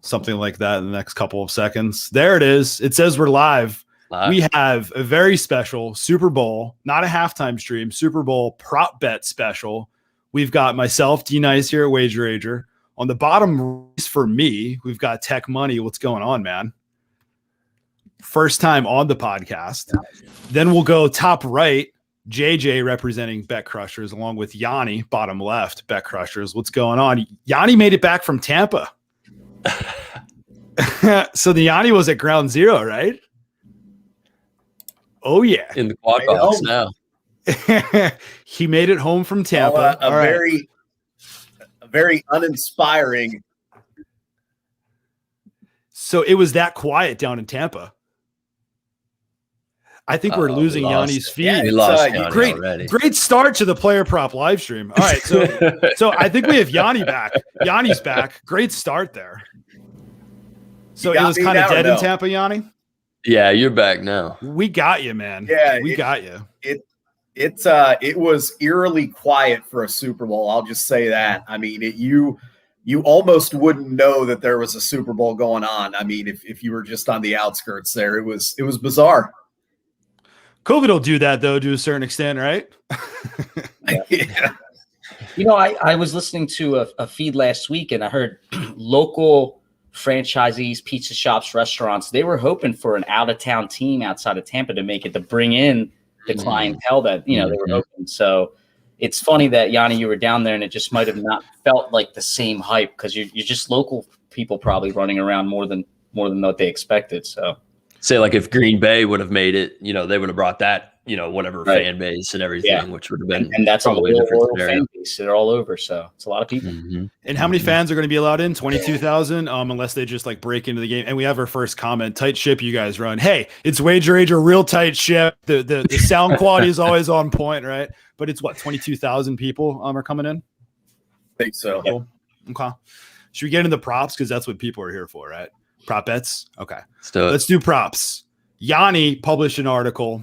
something like that in the next couple of seconds. There it is. It says we're live. We have a very special Super Bowl, not a halftime stream, Super Bowl prop bet special. We've got myself, D-Nice here at Wagerager. On the bottom for me, we've got Tech Money. What's going on, man? First time on the podcast. Then we'll go top right, JJ representing Bet Crushers, along with Yanni, bottom left, Bet Crushers. What's going on? Yanni made it back from Tampa. So the Yanni was at ground zero, right? Oh, yeah. In the quad box now. He made it home from Tampa. Very uninspiring. So it was that quiet down in Tampa. I think we're losing Yanni's feed. Yeah, we lost Yanni already. Great start to the player prop live stream. All right, so I think we have Yanni back. Yanni's back. Great start there. So it was kind of dead in Tampa, Yanni? Yeah, you're back now. We got you, man. Yeah, we got you. It was eerily quiet for a Super Bowl. I'll just say that. I mean, you almost wouldn't know that there was a Super Bowl going on. I mean, if you were just on the outskirts there, it was bizarre. COVID will do that, though, to a certain extent, right? Yeah. You know, I was listening to a feed last week, and I heard local franchisees, pizza shops, restaurants, they were hoping for an out-of-town team outside of Tampa to make it, to bring in the clientele that, they were hoping. So it's funny that, Yanni, you were down there, and it just might have not felt like the same hype because you're just local people probably running around more than what they expected, so. Say like if Green Bay would have made it, they would have brought that, whatever fan base and everything, which would have been and that's a loyal fan base. They're all over, so it's a lot of people. Mm-hmm. And how many fans are going to be allowed in? 22,000, unless they just like break into the game. And we have our first comment: tight ship you guys run. Hey, it's Wagerager, real tight ship. The sound quality is always on point, right? But it's 22,000 people are coming in. I think so. Cool. Okay. Should we get into the props because that's what people are here for, right? Prop bets? Okay. Let's do props. Yanni published an article.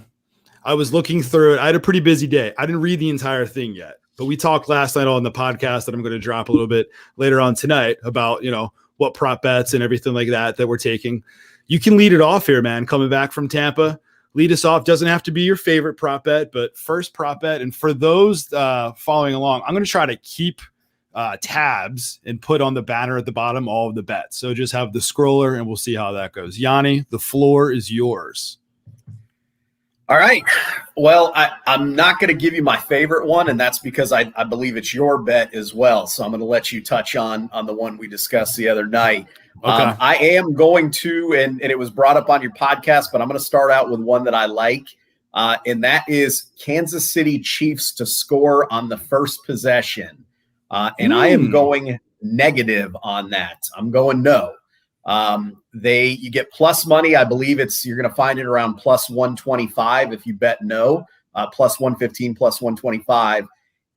I was looking through it. I had a pretty busy day. I didn't read the entire thing yet, but we talked last night on the podcast that I'm going to drop a little bit later on tonight about, what prop bets and everything like that we're taking. You can lead it off here, man. Coming back from Tampa, lead us off. Doesn't have to be your favorite prop bet, but first prop bet. And for those following along, I'm going to try to keep tabs and put on the banner at the bottom all of the bets. So just have the scroller and we'll see how that goes. Yanni, the floor is yours. All right. Well, I'm not going to give you my favorite one, and that's because I believe it's your bet as well. So I'm going to let you touch on the one we discussed the other night. Okay. I am going to, and it was brought up on your podcast, but I'm going to start out with one that I like, and that is Kansas City Chiefs to score on the first possession. And I am going negative on that. I'm going no. You get plus money. I believe you're going to find it around plus 125 if you bet no, plus 115, plus 125.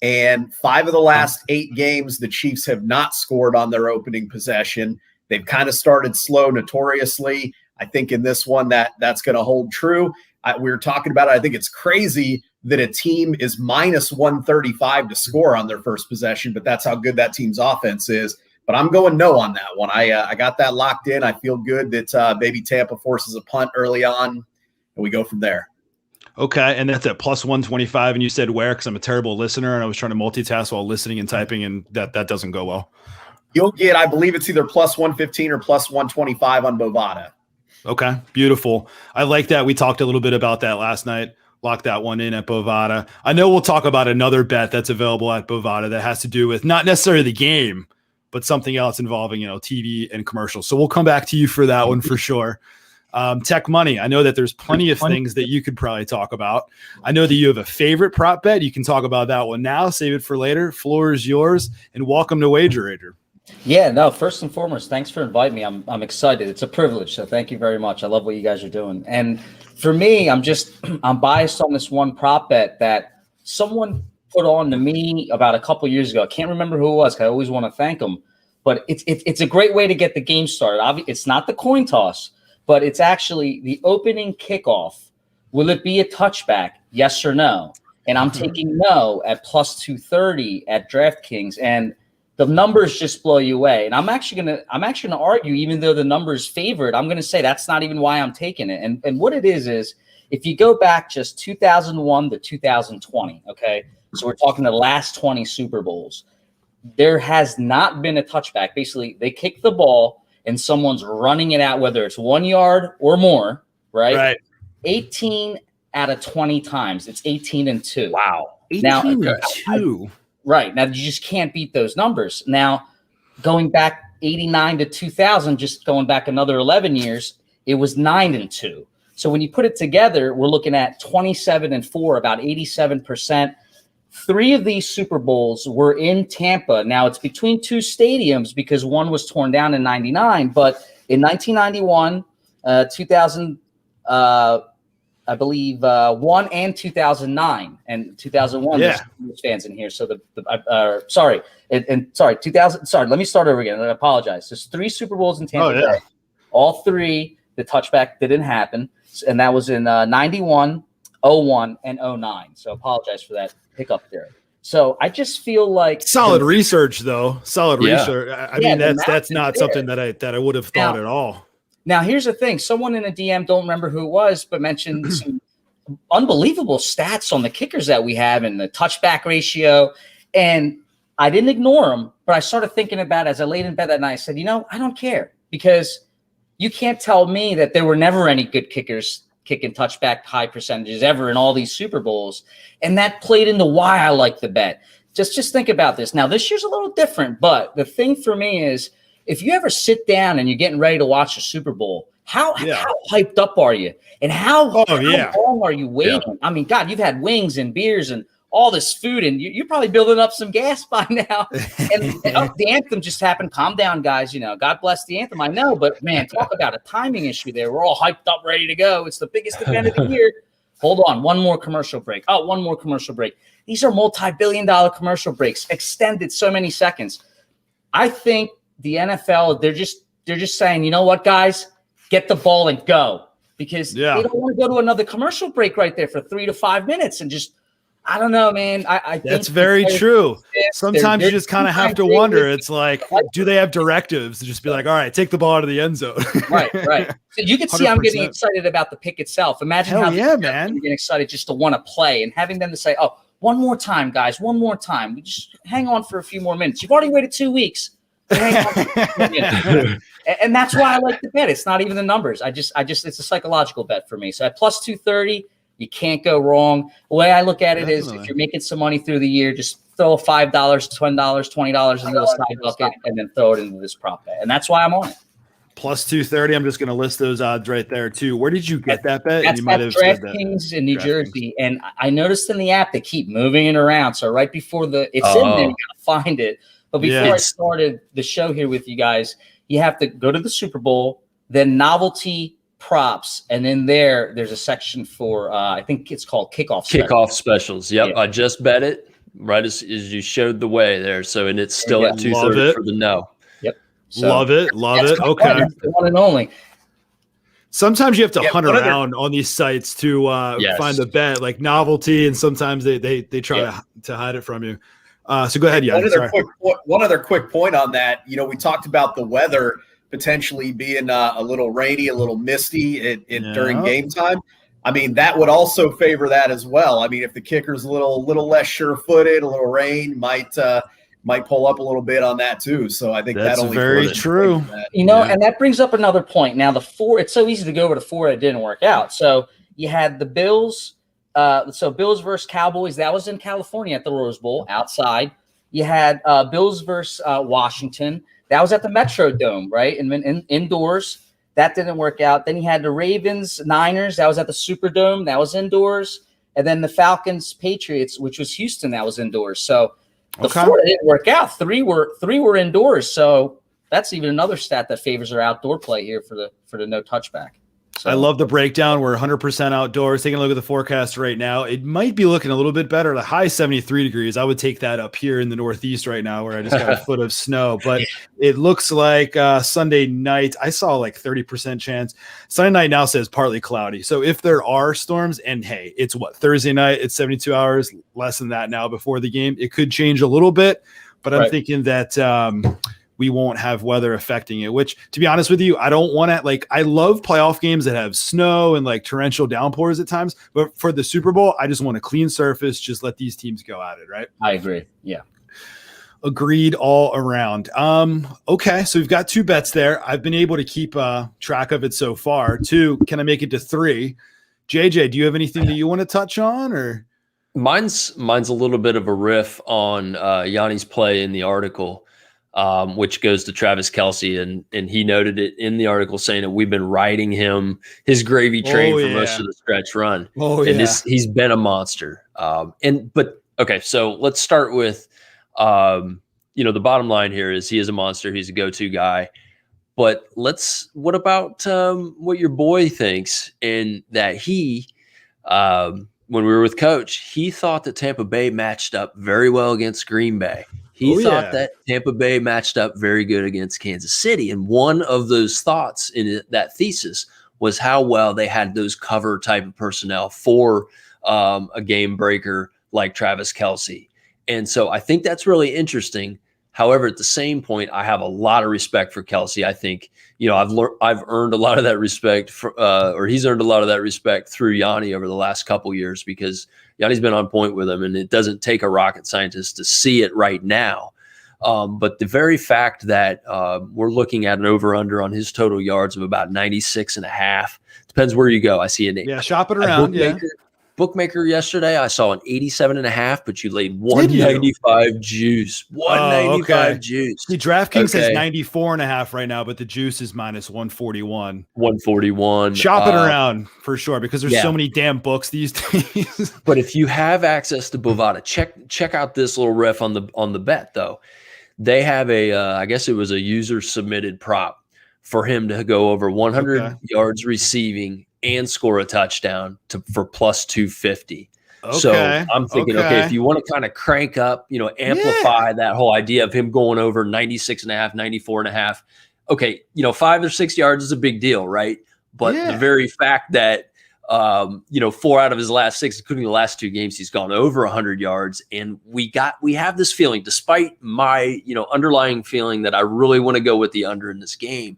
And 5 of the last 8 games, the Chiefs have not scored on their opening possession. They've kind of started slow notoriously. I think in this one that's going to hold true. We were talking about it. I think it's crazy that a team is minus 135 to score on their first possession, but that's how good that team's offense is. But I'm going no on that one. I got that locked in. I feel good that maybe Tampa forces a punt early on, and we go from there. Okay, and that's at plus 125, and you said where? Because I'm a terrible listener, and I was trying to multitask while listening and typing, and that doesn't go well. You'll get, I believe it's either plus 115 or plus 125 on Bovada. Okay, beautiful. I like that. We talked a little bit about that last night. Lock that one in at Bovada. I know we'll talk about another bet that's available at Bovada that has to do with not necessarily the game, but something else involving, TV and commercials. So we'll come back to you for that one for sure. Tech Money. I know that there's plenty of things that you could probably talk about. I know that you have a favorite prop bet. You can talk about that one now. Save it for later. Floor is yours. And welcome to Wagerager. Yeah, no, first and foremost, thanks for inviting me. I'm excited. It's a privilege. So thank you very much. I love what you guys are doing. And for me, I'm biased on this one prop bet that someone put on to me about a couple years ago. I can't remember who it was. I always want to thank them, but it's a great way to get the game started. It's not the coin toss, but it's actually the opening kickoff. Will it be a touchback? Yes or no? And I'm taking no at plus 230 at DraftKings. And the numbers just blow you away. And I'm actually gonna argue, even though the numbers favored, I'm gonna say that's not even why I'm taking it. And what it is if you go back just 2001 to 2020, okay, so we're talking the last 20 Super Bowls, there has not been a touchback. Basically, they kick the ball and someone's running it out, whether it's 1 yard or more, right? Right. 18 out of 20 times. It's 18-2. Wow. 18-2. Right. Now, you just can't beat those numbers. Now, going back 89 to 2000, just going back another 11 years, it was 9-2. So when you put it together, we're looking at 27-4, about 87%. 3 of these Super Bowls were in Tampa. Now, it's between 2 stadiums because one was torn down in 99. But in 1991, 2000, I believe 1 and 2009 and 2001. Yeah. There's fans in here. So sorry. Let me start over again. I apologize. There's 3 Super Bowls in Tampa Bay. All 3, the touchback didn't happen. And that was in 91, 01, and 09. So apologize for that hiccup there. So I just feel like solid research, though. Solid research. I mean, that's not there. Something that I would have thought at all. Now, here's the thing. Someone in a DM, don't remember who it was, but mentioned some unbelievable stats on the kickers that we have and the touchback ratio. And I didn't ignore them, but I started thinking about it as I laid in bed that night. I said, I don't care, because you can't tell me that there were never any good kickers kicking touchback high percentages ever in all these Super Bowls. And that played into why I like the bet. Just think about this. Now, this year's a little different, but the thing for me is, if you ever sit down and you're getting ready to watch a Super Bowl, how hyped up are you? And how long are you waiting? Yeah. I mean, God, you've had wings and beers and all this food, and you're probably building up some gas by now. And the anthem just happened. Calm down, guys. God bless the anthem. I know, but man, talk about a timing issue there. We're all hyped up, ready to go. It's the biggest event of the year. Hold on, one more commercial break. Oh, one more commercial break. These are multi-billion-dollar commercial breaks, extended so many seconds. I think the NFL, they're just saying, you know what, guys, get the ball and go, because they don't want to go to another commercial break right there for 3 to 5 minutes and just. I don't know, man. I think that's very true. Sometimes you just kind of have to wonder. It's like, do they have directives to just be like, all right, take the ball out of the end zone? Right. So you can see 100%. I'm getting excited about the pick itself. Imagine how man, getting excited just to want to play and having them to say, oh, one more time, guys, one more time. We just hang on for a few more minutes. You've already waited 2 weeks. And that's why I like the bet. It's not even the numbers. I just it's a psychological bet for me. So at plus 230. You can't go wrong. The way I look at it is, if you're making some money through the year, just throw $5, $10, $20 into the side bucket and then throw it into this prop bet. And that's why I'm on it. Plus 230. I'm just going to list those odds right there too. Where did you get that bet? That's DraftKings in New Jersey. And I noticed in the app they keep moving it around. So right before it's in there, you got to find it. But before I started the show here with you guys, you have to go to the Super Bowl, then novelty props, and in there's a section for I think it's called kickoff specials. Yep. I just bet it right as you showed the way there, so and it's still at 230 for the no. Yep. So love it okay, one and only. Sometimes you have to hunt around on these sites to find the bet, like novelty, and sometimes they try to hide it from you. So go ahead. One other quick point on that. We talked about the weather potentially being a little rainy, a little misty during game time. I mean, that would also favor that as well. I mean, if the kicker's a little less sure-footed, a little rain might pull up a little bit on that too. So I think that's very true. And that brings up another point. Now the 4, it's so easy to go over to 4 that didn't work out. So you had the Bills. So Bills versus Cowboys. That was in California at the Rose Bowl outside. You had Bills versus Washington. That was at the Metrodome, right? And indoors. That didn't work out. Then you had the Ravens, Niners. That was at the Superdome. That was indoors. And then the Falcons, Patriots, which was Houston. That was indoors. So the 4 didn't work out. 3 were indoors. So that's even another stat that favors our outdoor play here for the no touchback. So. I love the breakdown. We're 100% outdoors. Taking a look at the forecast right now, it might be looking a little bit better. The high 73 degrees. I would take that up here in the Northeast right now, where I just got a foot of snow. But it looks like Sunday night, I saw like 30% chance. Sunday night now says partly cloudy. So if there are storms, and hey, it's Thursday night? It's 72 hours, less than that now before the game. It could change a little bit. but I'm thinking that we won't have weather affecting it, which, to be honest with you, I don't want to, like, I love playoff games that have snow and like torrential downpours at times, but for the Super Bowl, I just want a clean surface. Just let these teams go at it. Right. I agree. Yeah. Agreed all around. Okay. So we've got 2 bets there. I've been able to keep track of it so far. 2, can I make it to 3? JJ, do you have anything that you want to touch on, or? Mine's a little bit of a riff on Yanni's play in the article. Which goes to Travis Kelce, and he noted it in the article saying that we've been riding his gravy train for most of the stretch run. And he's been a monster. But okay, so let's start with, the bottom line here is he is a monster. He's a go-to guy. But what about what your boy thinks, and that he, when we were with Coach, he thought that Tampa Bay matched up very well against Green Bay. He thought that Tampa Bay matched up very good against Kansas City. And one of those thoughts in that thesis was how well they had those cover type of personnel for a game breaker like Travis Kelce. And so I think that's really interesting. However, at the same point, I have a lot of respect for Kelce. I think, I've earned a lot of that respect or he's earned a lot of that respect through Yanni over the last couple years, because Yanni's been on point with him, and it doesn't take a rocket scientist to see it right now. But the very fact that we're looking at an over-under on his total yards of about 96.5, depends where you go. I see shop it around. Bookmaker yesterday, I saw an 87.5, but you laid 195 juice. 195 juice. See, DraftKings has 94.5 right now, but the juice is minus 141. 141. Shop it around for sure, because there's so many damn books these days. But if you have access to Bovada, check out this little riff on the bet though. They have I guess it was a user submitted prop for him to go over 100 yards receiving and score a touchdown for plus 250. So I'm thinking, if you want to kind of crank up, amplify that whole idea of him going over 96.5, 94.5. Okay, 5 or 6 yards is a big deal, right? But the very fact that 4 out of his last 6, including the last 2 games, he's gone over 100 yards. And we have this feeling, despite my, underlying feeling that I really want to go with the under in this game.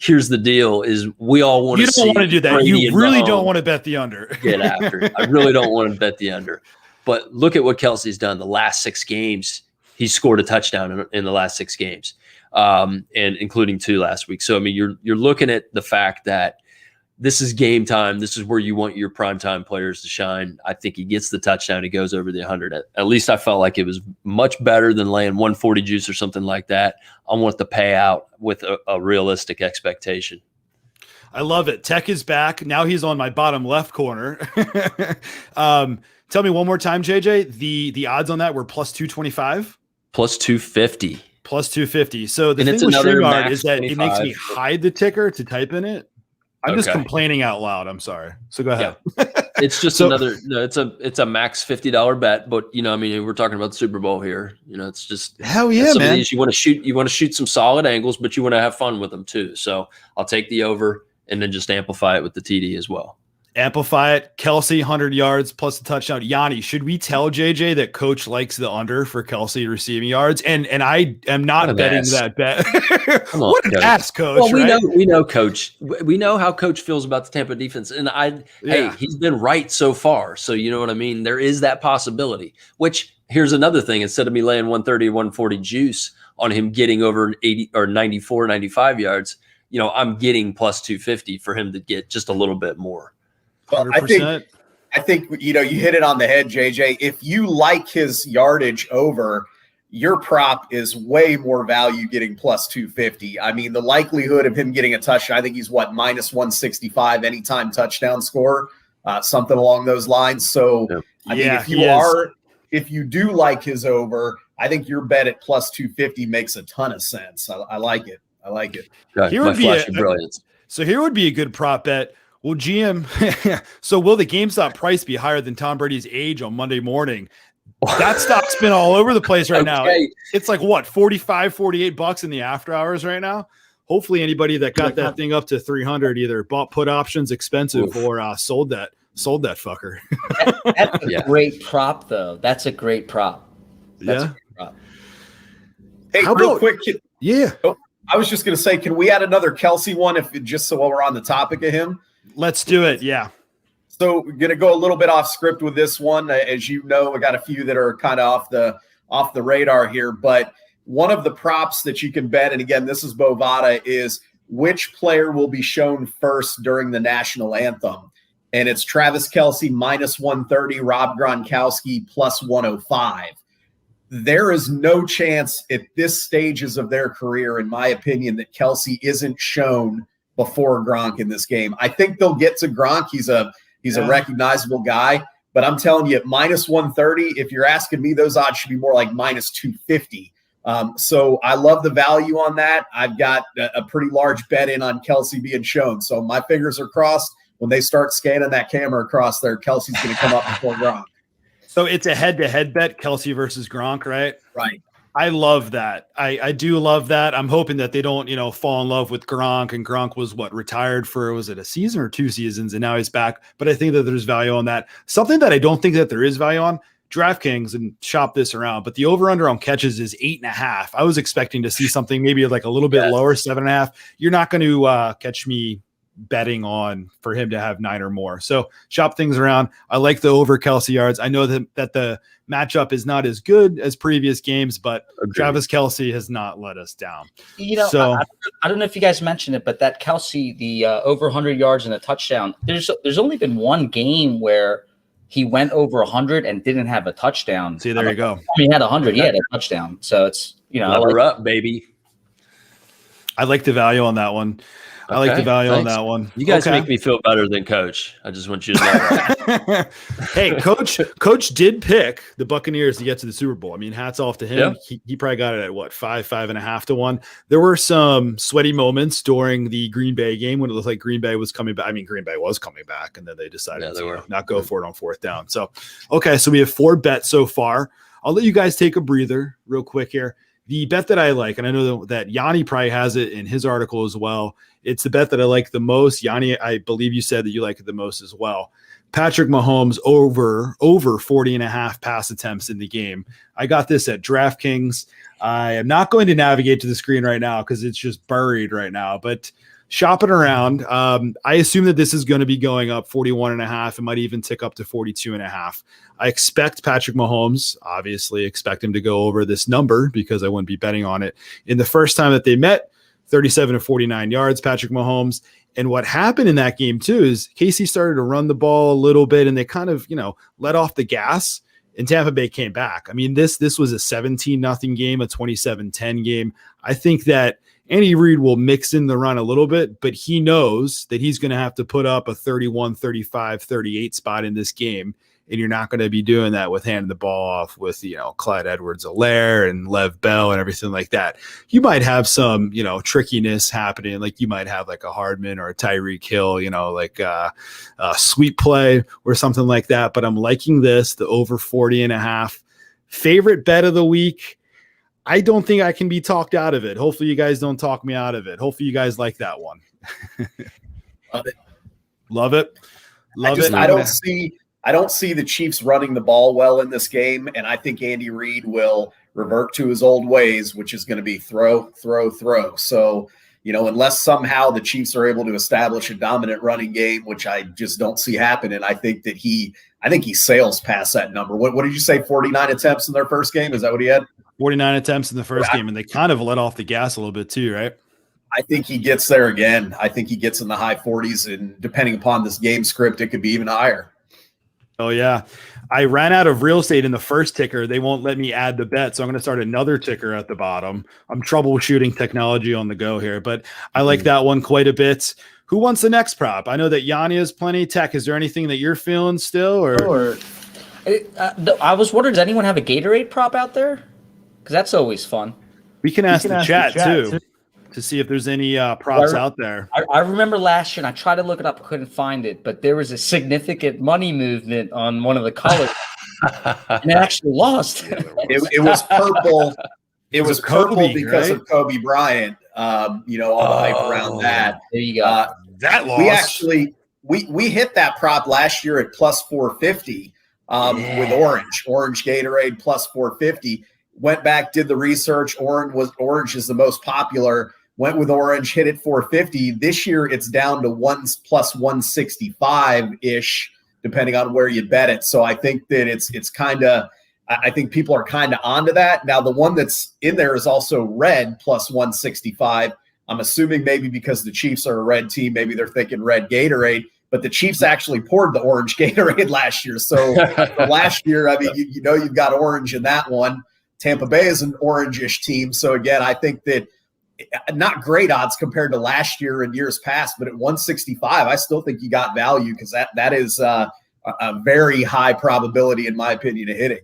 Here's the deal: is we all want to. You don't want to do that. You really don't want to bet the under. Get after it. I really don't want to bet the under. But look at what Kelce's done. The last 6 games, he's scored a touchdown in the last 6 games, and including 2 last week. So I mean, you're looking at the fact that this is game time. This is where you want your primetime players to shine. I think he gets the touchdown. He goes over the 100. At least I felt like it was much better than laying 140 juice or something like that. I want the payout with a realistic expectation. I love it. Tech is back. Now he's on my bottom left corner. Tell me one more time, JJ, the odds on that were plus 225? Plus 250. Plus 250. So the thing with StreamYard is that it makes me hide the ticker to type in it. I'm just complaining out loud. I'm sorry. So go ahead. Yeah. It's just it's a max $50 bet, but we're talking about the Super Bowl here. It's just hell yeah, man. You want to shoot some solid angles, but you want to have fun with them too. So I'll take the over and then just amplify it with the TD as well. Amplify it. Kelce 100 yards plus a touchdown. Yanni, should we tell JJ that Coach likes the under for Kelce receiving yards? And I am not betting that bet. What an ass, Coach! Well, we know Coach. We know how Coach feels about the Tampa defense, and hey, he's been right so far. So you know what I mean. There is that possibility. Which here's another thing: instead of me laying 130, 140 juice on him getting over 80 or 94, 95 yards, I'm getting plus 250 for him to get just a little bit more. Well, I think you hit it on the head, JJ. If you like his yardage over, your prop is way more value getting plus 250. I mean, the likelihood of him getting a touchdown, I think he's minus 165 anytime touchdown score, something along those lines. So I mean, if you do like his over, I think your bet at plus 250 makes a ton of sense. I like it. God, here would be brilliance. So here would be a good prop bet. Well, GM, so will the GameStop price be higher than Tom Brady's age on Monday morning? That stock's been all over the place right now. It's like what, $45-$48 in the after hours right now. Hopefully anybody that got that thing up to 300 either bought put options expensive or sold that fucker. That's a great prop though. That's a great prop. That's a great prop. Hey, How real about, quick. Yeah. I was just going to say, can we add another Kelce one just so while we're on the topic of him? Let's do it. Yeah. So we're going to go a little bit off script with this one. As you know, we got a few that are kind of off the radar here, but one of the props that you can bet, and again, this is Bovada, is which player will be shown first during the national anthem. And it's Travis Kelce minus 130, Rob Gronkowski plus 105. There is no chance at this stages of their career, in my opinion, that Kelce isn't shown before Gronk in this game. I think they'll get to Gronk. He's a recognizable guy, but I'm telling you, at minus 130, if you're asking me, those odds should be more like minus 250. So I love the value on that. I've got a pretty large bet in on Kelce being shown. So my fingers are crossed. When they start scanning that camera across there, Kelce's going to come up before Gronk. So it's a head-to-head bet, Kelce versus Gronk, right? Right. I love that. I do love that. I'm hoping that they don't, fall in love with Gronk. And Gronk was retired for, was it a season or 2 seasons? And now he's back. But I think that there's value on that. Something that I don't think that there is value on, DraftKings, and shop this around, but the over-under on catches is 8.5. I was expecting to see something maybe like a little bit lower, 7.5. You're not going to catch me betting on for him to have 9 or more. So shop things around. I like the over Kelce yards. I know that the matchup is not as good as previous games, but Travis Kelce has not let us down. So I don't know if you guys mentioned it, but that Kelce, the over 100 yards and a touchdown, there's only been one game where he went over 100 and didn't have a touchdown. See, there you go. He had 100. He had a touchdown. So it's, lever up, baby. I like the value on that one. I like the value on that one. You guys make me feel better than Coach. I just want you to know that. Hey, Coach did pick the Buccaneers to get to the Super Bowl. I mean, hats off to him. Yeah. He probably got it at 5.5 to 1. There were some sweaty moments during the Green Bay game when it looked like Green Bay was coming back. I mean, Green Bay was coming back, and then they decided to not go for it on 4th down. So, so we have 4 bets so far. I'll let you guys take a breather real quick here. The bet that I like, and I know that Yanni probably has it in his article as well, it's the bet that I like the most. Yanni, I believe you said that you like it the most as well. Patrick Mahomes over 40.5 pass attempts in the game. I got this at DraftKings. I am not going to navigate to the screen right now because it's just buried right now, but shopping around, I assume that this is going to be going up 41.5. It might even tick up to 42.5. I expect Patrick Mahomes, obviously expect him to go over this number because I wouldn't be betting on it. In the first time that they met, 37 to 49 yards, Patrick Mahomes. And what happened in that game too is KC started to run the ball a little bit and they kind of, let off the gas, and Tampa Bay came back. I mean, this was a 17-0 game, a 27-10 game. I think that Andy Reid will mix in the run a little bit, but he knows that he's going to have to put up a 31, 35, 38 spot in this game. And you're not going to be doing that with handing the ball off with, Clyde Edwards-Helaire and Lev Bell and everything like that. You might have some, trickiness happening. Like you might have like a Hardman or a Tyreek Hill, like a sweep play or something like that. But I'm liking this, the over 40.5. Favorite bet of the week. I don't think I can be talked out of it. Hopefully you guys don't talk me out of it. Hopefully you guys like that one. Love it. Love it. I don't see the Chiefs running the ball well in this game, and I think Andy Reid will revert to his old ways, which is going to be throw. So, unless somehow the Chiefs are able to establish a dominant running game, which I just don't see happening, I think he sails past that number. What did you say? 49 attempts in their first game? Is that what he had? 49 attempts in the first game, and they kind of let off the gas a little bit too, right? I think he gets there again. I think he gets in the high 40s, and depending upon this game script, it could be even higher. Oh, yeah. I ran out of real estate in the first ticker. They won't let me add the bet, so I'm going to start another ticker at the bottom. I'm troubleshooting technology on the go here, but I like that one quite a bit. Who wants the next prop? I know that Yanni has plenty. Tech, is there anything that you're feeling still? I was wondering, does anyone have a Gatorade prop out there? Because that's always fun. We can ask the chat too to see if there's any props out there. I remember last year, and I tried to look it up, couldn't find it, but there was a significant money movement on one of the colors, and it actually lost. It was purple. It was purple because of Kobe Bryant. All the hype around that. There you go. That loss. We actually we hit that prop last year at plus 450 with Orange Gatorade plus 450. went back, did the research. Orange is the most popular. Went with orange, hit it 450. This year it's down to plus 165 ish, depending on where you bet it. So I think that it's kind of. I think people are kind of onto that. Now, the one that's in there is also red plus 165. I'm assuming maybe because the Chiefs are a red team, maybe they're thinking red Gatorade, but the Chiefs actually poured the orange Gatorade last year. So last year, I mean, you know, you've got orange in that one. Tampa Bay is an orange-ish team. So again, I think that not great odds compared to last year and years past, but at 165, I still think you got value because that is a very high probability, in my opinion, of hitting.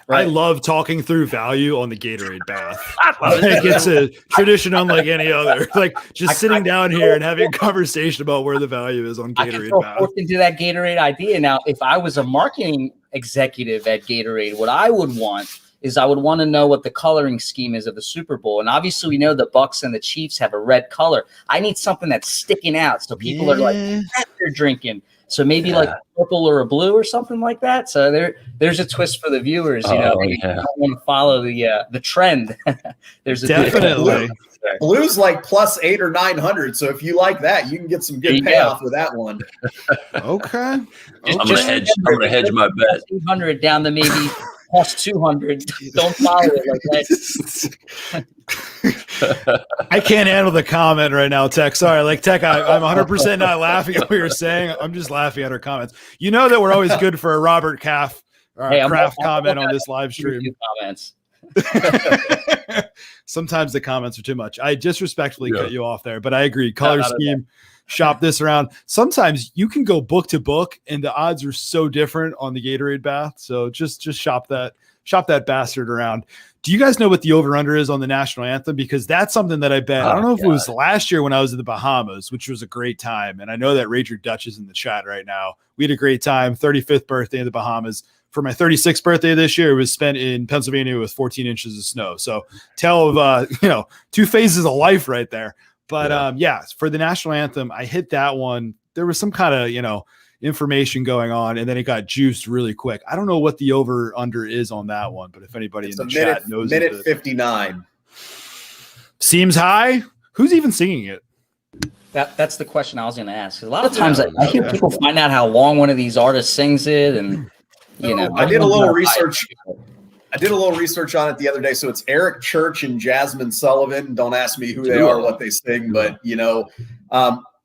Right. I love talking through value on the Gatorade bath. Like it's a tradition unlike any other. Like just sitting down here and having a conversation about where the value is on Gatorade bath. I into that Gatorade idea. Now, if I was a marketing executive at Gatorade, what I would want is I would want to know what the coloring scheme is of the Super Bowl. And obviously we know the Bucs and the Chiefs have a red color. I need something that's sticking out so people are like, they're drinking. So maybe like a purple or a blue or something like that. So there's a twist for the viewers. You know, you don't want to follow the trend. There's a definitely blue's like plus 800 or 900. So if you like that, you can get some good payoff with that one. Okay. I'm gonna hedge my bet. 200 down to maybe plus 200. Don't follow it like that. I can't handle the comment right now, Tech. Sorry, like Tech, I'm 100% not laughing at what you're saying. I'm just laughing at her comments. You know that we're always good for a Robert Kraft comment on this live stream. Comments. Sometimes the comments are too much. I just respectfully cut you off there, but I agree. Color scheme, shop this around. Sometimes you can go book to book, and the odds are so different on the Gatorade bath. So just shop that bastard around. Do you guys know what the over-under is on the national anthem? Because that's something that I bet. I don't know if it was last year when I was in the Bahamas, which was a great time. And I know that Rager Dutch is in the chat right now. We had a great time. 35th birthday in the Bahamas. For my 36th birthday this year, it was spent in Pennsylvania with 14 inches of snow. So tell of, two phases of life right there. But for the national anthem, I hit that one. There was some kind of, information going on, and then it got juiced really quick. I don't know what the over under is on that one, but if anybody in the chat knows, minute 59 seems high. Who's even singing it? That's the question I was going to ask. A lot of times I hear people find out how long one of these artists sings it, and I did a little research. I did a little research on it the other day. So it's Eric Church and Jasmine Sullivan. Don't ask me who they are, what they sing, but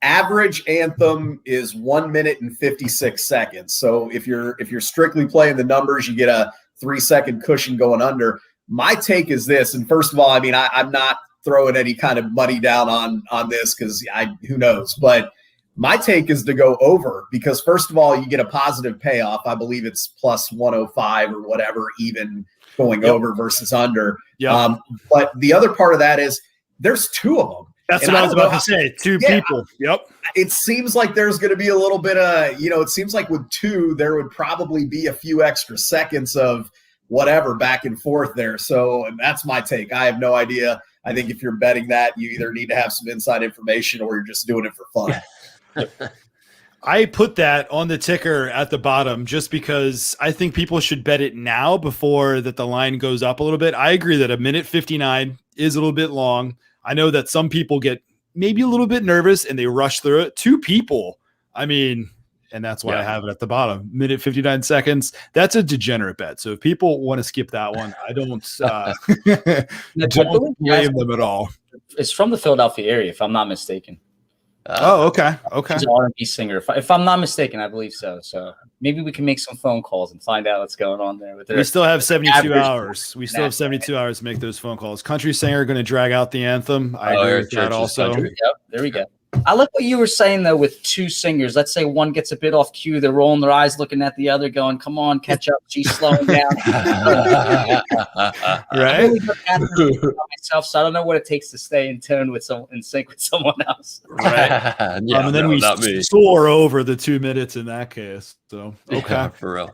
average anthem is 1 minute and 56 seconds. So if you're strictly playing the numbers, you get a 3-second cushion going under. My take is this, and first of all, I mean, I'm not throwing any kind of money down on this because who knows, but my take is to go over because first of all, you get a positive payoff. I believe it's plus 105 or whatever, even going over versus under. But the other part of that is there's two of them. That's what I was about to say. Two people. Yep. It seems like there's going to be a little bit of, it seems like with two, there would probably be a few extra seconds of whatever back and forth there. So that's my take. I have no idea. I think if you're betting that, you either need to have some inside information or you're just doing it for fun. I put that on the ticker at the bottom just because I think people should bet it now before that the line goes up a little bit. I agree that a minute 59 is a little bit long. I know that some people get maybe a little bit nervous and they rush through it. Two people, and that's why I have it at the bottom. Minute 59 seconds. That's a degenerate bet. So if people want to skip that one, I don't blame them at all. It's from the Philadelphia area, if I'm not mistaken. Okay. She's an R&B singer. If I'm not mistaken, I believe so. So maybe we can make some phone calls and find out what's going on there with her. We still have 72 hours. We still have 72 hours to make those phone calls. Country singer going to drag out the anthem. I agree with that also. Yep, there we go. I like what you were saying, though, with two singers. Let's say one gets a bit off cue. They're rolling their eyes looking at the other going, come on, catch up. She's slowing down. Right? Myself, so I don't know what it takes to stay in tune with in sync with someone else. Right. And then we soar over the 2 minutes in that case. So, okay. Yeah, for real.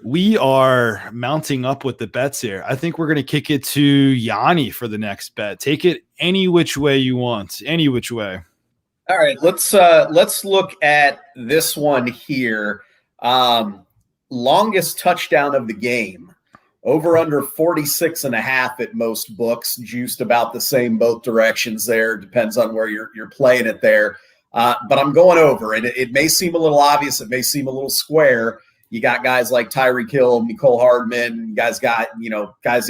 We are mounting up with the bets here. I think we're going to kick it to Yanni for the next bet. Take it any which way you want. Any which way. All right, let's look at this one here. Longest touchdown of the game Over under 46.5 at most books, juiced about the same both directions there. Depends on where you're playing it there. But I'm going over. It may seem a little obvious. It may seem a little square. You got guys like Tyreek Hill, Mecole Hardman. Guys that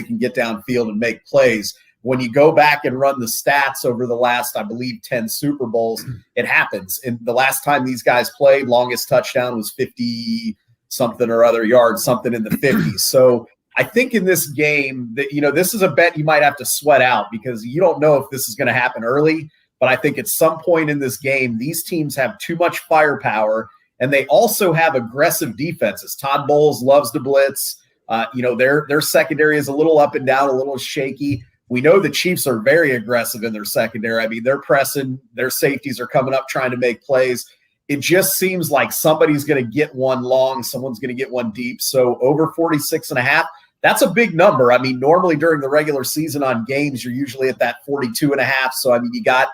can get downfield and make plays. When you go back and run the stats over the last, I believe, 10 Super Bowls, it happens. And the last time these guys played, longest touchdown was 50-something or other yards, something in the 50s. So I think in this game that, this is a bet you might have to sweat out because you don't know if this is going to happen early. But I think at some point in this game, these teams have too much firepower, and they also have aggressive defenses. Todd Bowles loves to blitz. Their secondary is a little up and down, a little shaky. We know the Chiefs are very aggressive in their secondary. I mean, they're pressing. Their safeties are coming up trying to make plays. It just seems like somebody's going to get one long, someone's going to get one deep. So over 46.5. That's a big number. I mean, normally during the regular season on games, you're usually at that 42.5. So, I mean, you got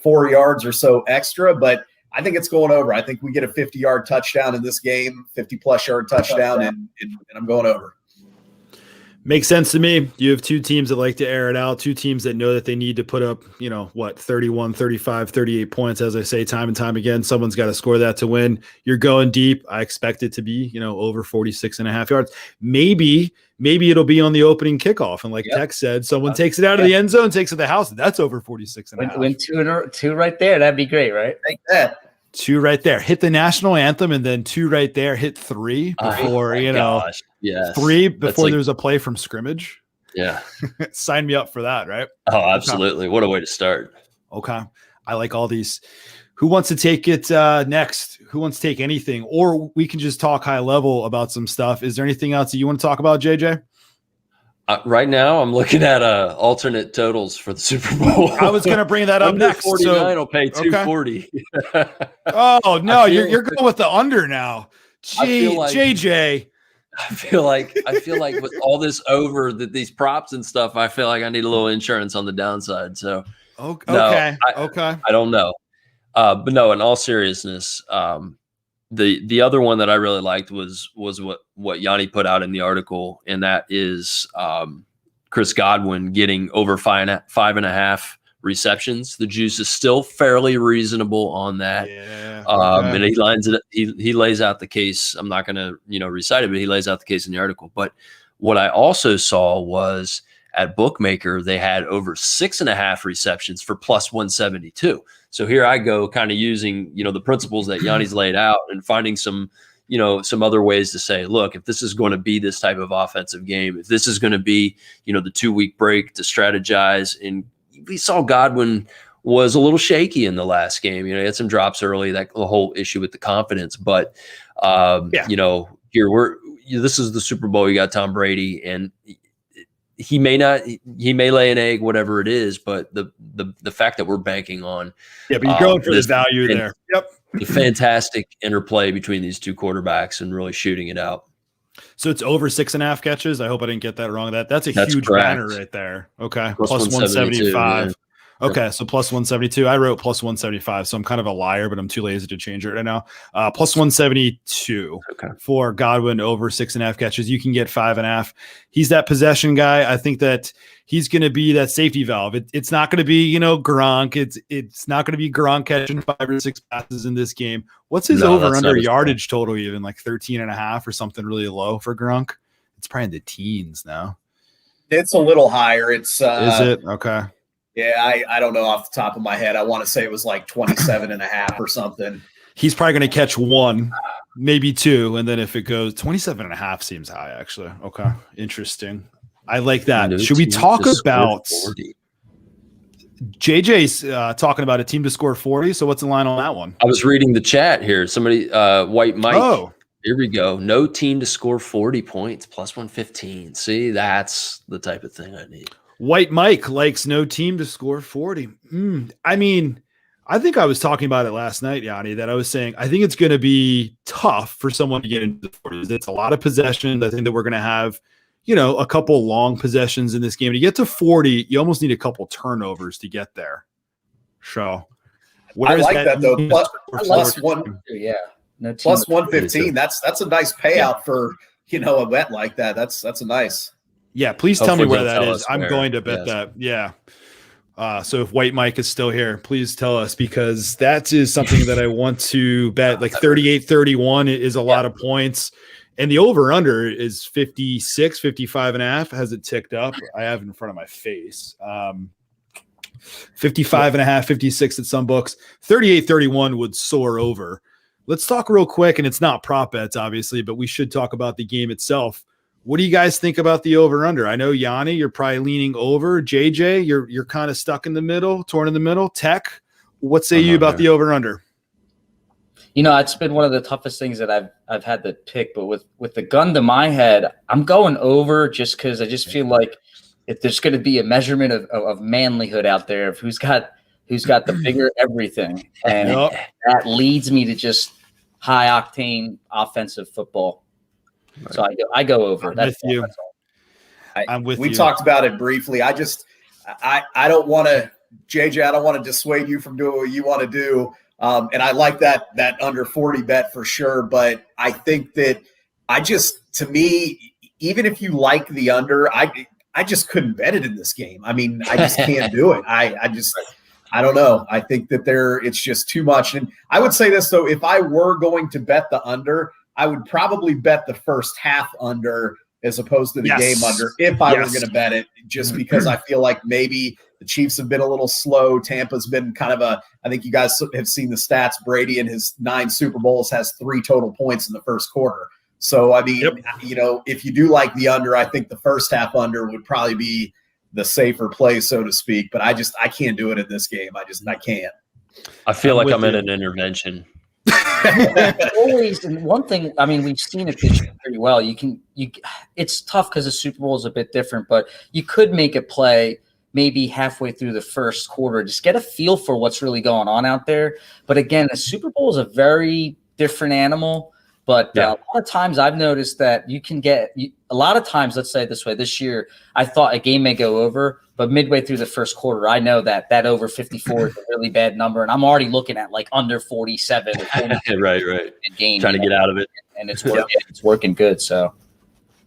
4 yards or so extra, but I think it's going over. I think we get a 50-yard touchdown in this game, 50-plus yard touchdown, and I'm going over. Makes sense to me. You have two teams that like to air it out, two teams that know that they need to put up, 31, 35, 38 points. As I say time and time again, someone's got to score that to win. You're going deep. I expect it to be, over 46.5 yards. Maybe it'll be on the opening kickoff. And like Tex said, someone takes it out of the end zone, takes it to the house. That's over 46.5. Win two right there. That'd be great, right? Take that. 2 right there. Hit the national anthem, and then 2 right there. Hit 3 before, Yes. 3 before there's a play from scrimmage. Yeah. Sign me up for that, right? Oh, absolutely. What a way to start. Okay. I like all these. Who wants to take it next? Who wants to take anything? Or we can just talk high level about some stuff. Is there anything else that you want to talk about, JJ? Right now, I'm looking at alternate totals for the Super Bowl. I was going to bring that up next. 49 will pay 240. Oh no, you're going with the under now. JJ. I feel like with all this over these props and stuff, I feel like I need a little insurance on the downside. So okay, I don't know, but no. In all seriousness, the other one that I really liked was what Yanni put out in the article, and that is Chris Godwin getting over 5.5 receptions. The juice is still fairly reasonable on that. Yeah, and he lines it. He lays out the case. I'm not going to recite it, but he lays out the case in the article. But what I also saw was at Bookmaker they had over 6.5 receptions for plus 172. So here I go, kind of using the principles that Yanni's laid out and finding some other ways to say, look, if this is going to be this type of offensive game, if this is going to be the 2-week break to strategize. And we saw Godwin was a little shaky in the last game. He had some drops early, that the whole issue with the confidence. But here this is the Super Bowl. You got Tom Brady, and he may lay an egg, whatever it is, but the fact that we're banking on but you're going for this value there. Yep. The fantastic interplay between these two quarterbacks and really shooting it out. So it's over 6.5 catches. I hope I didn't get that wrong. That's a huge correct. banner right there. Okay. Plus 175. Okay. So plus 172. I wrote plus 175. So I'm kind of a liar, but I'm too lazy to change it right now. Plus 172 for Godwin over 6.5 catches. You can get 5.5. He's that possession guy. I think that he's going to be that safety valve. It's not going to be, Gronk. It's not going to be Gronk catching 5 or 6 passes in this game. What's his over under yardage total even, like 13.5 or something really low for Gronk? It's probably in the teens now. It's a little higher. Is it? Okay. Yeah, I don't know off the top of my head. I want to say it was like 27.5 or something. He's probably going to catch 1, maybe 2. And then if it goes 27.5 seems high, actually. Okay. Interesting. I like that. Should we talk about JJ's talking about a team to score 40? So what's the line on that one? I was reading the chat here. Somebody, White Mike. Oh, here we go. No team to score 40 points, plus 115. See, that's the type of thing I need. White Mike likes no team to score 40. I mean, I think I was talking about it last night, Yanni, that I was saying I think it's going to be tough for someone to get into the 40s. It's a lot of possessions. I think that we're going to have, a couple long possessions in this game. To get to 40, you almost need a couple turnovers to get there. So, I like that though. Plus 115. That's a nice payout for a bet like that. That's a nice. Yeah, please tell me Hopefully where that is. I'm going to bet that. Yeah. So if White Mike is still here, please tell us, because that is something that I want to bet. Like 38-31 is a lot of points. And the over-under is 56, 55 and a half. Has it ticked up? I have it in front of my face. 55 and a half, 56 at some books. 38-31 would soar over. Let's talk real quick, and it's not prop bets, obviously, but we should talk about the game itself. What do you guys think about the over-under? I know, Yanni, you're probably leaning over. JJ, you're kind of stuck in the middle, torn in the middle. Tech, what say you about the over-under? You know, it's been one of the toughest things that I've had to pick, but with the gun to my head, I'm going over just because I just feel like if there's going to be a measurement of manlyhood out there, of who's got the bigger everything, and that leads me to just high octane offensive football. Right. So I go over. That's you. I'm with you. We talked about it briefly. I don't want to, JJ. I don't want to dissuade you from doing what you want to do. And I like that under 40 bet for sure. But I think that to me, even if you like the under, I just couldn't bet it in this game. I mean, I just can't do it. I don't know. I think that it's just too much. And I would say this, though, if I were going to bet the under, I would probably bet the first half under as opposed to the game under if I were going to bet it, just because I feel like maybe the Chiefs have been a little slow. Tampa's been kind of I think you guys have seen the stats. Brady in his 9 Super Bowls has 3 total points in the first quarter. So, I mean, if you do like the under, I think the first half under would probably be the safer play, so to speak. But I can't do it in this game. I can't. I feel like I'm in an intervention. Always, and one thing, I mean, we've seen it this year pretty well. It's tough because the Super Bowl is a bit different, but you could make a play maybe halfway through the first quarter, just get a feel for what's really going on out there. But again, the Super Bowl is a very different animal. But a lot of times I've noticed that you can get a lot of times, let's say it this way, this year, I thought a game may go over, but midway through the first quarter, I know that over 54 is a really bad number. And I'm already looking at like under 47. Right. Game, trying to get out of it. And it's working. It's working good. So.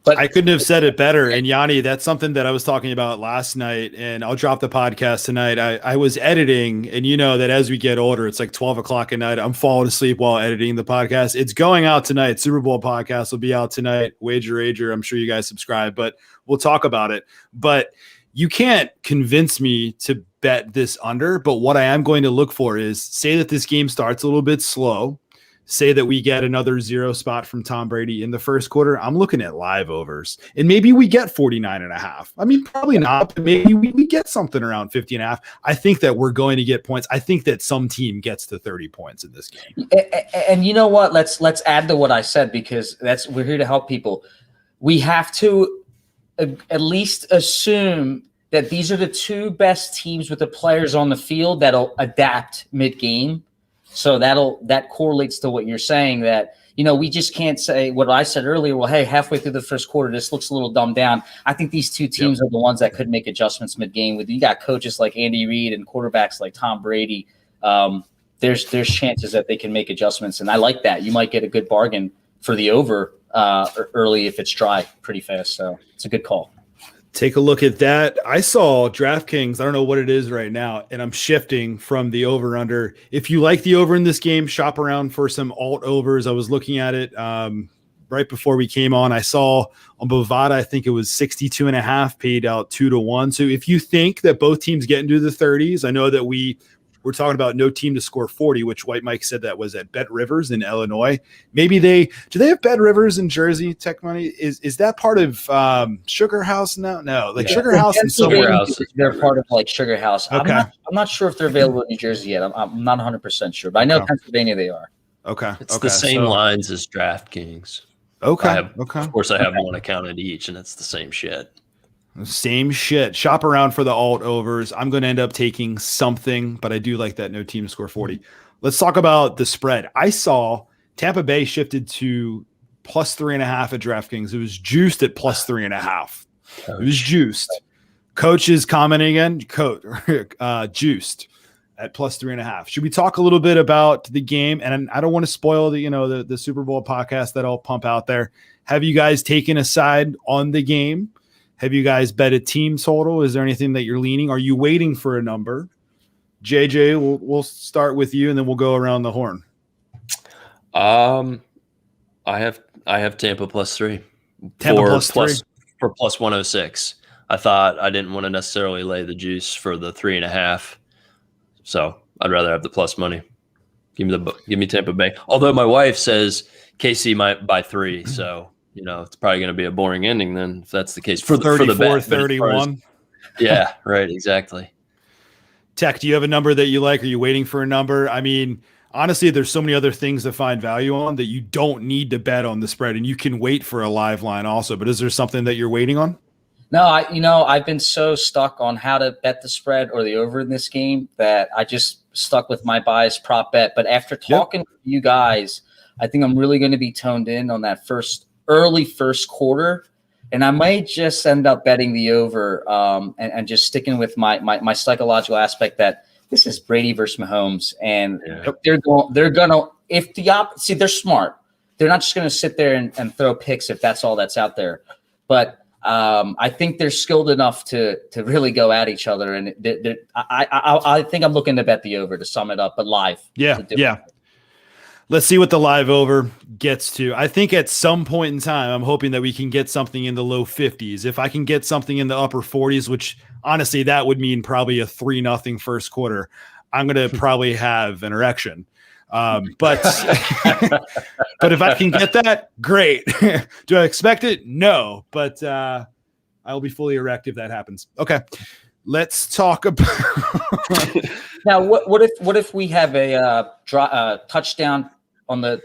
But I couldn't have said it better. And Yanni, that's something that I was talking about last night, and I'll drop the podcast tonight. I was editing, and you know that as we get older, it's like 12 o'clock at night. I'm falling asleep while editing the podcast. It's going out tonight. Super Bowl podcast will be out tonight. Wager. I'm sure you guys subscribe, but we'll talk about it. But you can't convince me to bet this under. But what I am going to look for is, say that this game starts a little bit slow. Say that we get another 0 spot from Tom Brady in the first quarter. I'm looking at live overs, and maybe we get 49.5. I mean, probably not, but maybe we get something around 50.5. I think that we're going to get points. I think that some team gets to 30 points in this game. And you know what? Let's add to what I said, because we're here to help people. We have to at least assume that these are the 2 best teams with the players on the field that'll adapt mid-game. So that correlates to what you're saying, that, you know, we just can't say what I said earlier. Well, hey, halfway through the first quarter, this looks a little dumbed down. I think these 2 teams are the ones that could make adjustments mid-game. You got coaches like Andy Reid and quarterbacks like Tom Brady. There's chances that they can make adjustments, and I like that. You might get a good bargain for the over early if it's dry pretty fast. So it's a good call. Take a look at that. I saw DraftKings. I don't know what it is right now, and I'm shifting from the over under. If you like the over in this game, shop around for some alt overs. I was looking at it right before we came on. I saw on Bovada, I think it was 62.5 paid out 2-1. So if you think that both teams get into the 30s, I know that we're talking about no team to score 40, which White Mike said that was at Bet Rivers in Illinois. Maybe do they have Bet Rivers in Jersey? Tech Money, is that part of Sugar House now? No, like Sugar House and Sugar House. They're part of like Sugar House. Okay. I'm not sure if they're available in New Jersey yet. I'm not 100% sure, but I know Pennsylvania they are. Okay, it's the same lines as DraftKings. Okay, Of course, I have one account at each, and it's the same shit. Same shit. Shop around for the alt overs. I'm going to end up taking something, but I do like that no team to score 40. Let's talk about the spread. I saw Tampa Bay shifted to plus 3.5 at DraftKings. It was juiced at plus 3.5. It was juiced. Coach is commenting again. Juiced at plus 3.5. Should we talk a little bit about the game? And I don't want to spoil the Super Bowl podcast that I'll pump out there. Have you guys taken a side on the game? Have you guys bet a team total? Is there anything that you're leaning? Are you waiting for a number? JJ, we'll start with you, and then we'll go around the horn. I have Tampa +3. Tampa +3 for +106. I thought I didn't want to necessarily lay the juice for the 3.5, so I'd rather have the plus money. Give me Tampa Bay. Although my wife says KC might by 3, so it's probably going to be a boring ending then if that's the case for 34, the 31. Yeah, right, exactly. Tech, do you have a number that you like? Are you waiting for a number? I mean, honestly, there's so many other things to find value on that you don't need to bet on the spread, and you can wait for a live line also. But is there something that you're waiting on? No, I've been so stuck on how to bet the spread or the over in this game that I just stuck with my bias prop bet. But after talking with you guys, I think I'm really going to be toned in on that early first quarter. And I might just end up betting the over and just sticking with my psychological aspect that this is Brady versus Mahomes, and they're gonna they're smart. They're not just gonna sit there and throw picks if that's all that's out there. But I think they're skilled enough to really go at each other, and I think I'm looking to bet the over to sum it up, but live. Yeah. Let's see what the live over gets to. I think at some point in time, I'm hoping that we can get something in the low 50s. If I can get something in the upper 40s, which honestly, that would mean probably a 3-0 first quarter, I'm going to probably have an erection. But if I can get that, great. Do I expect it? No, but I'll be fully erect if that happens. Okay. Let's talk about now. What if we have a touchdown on the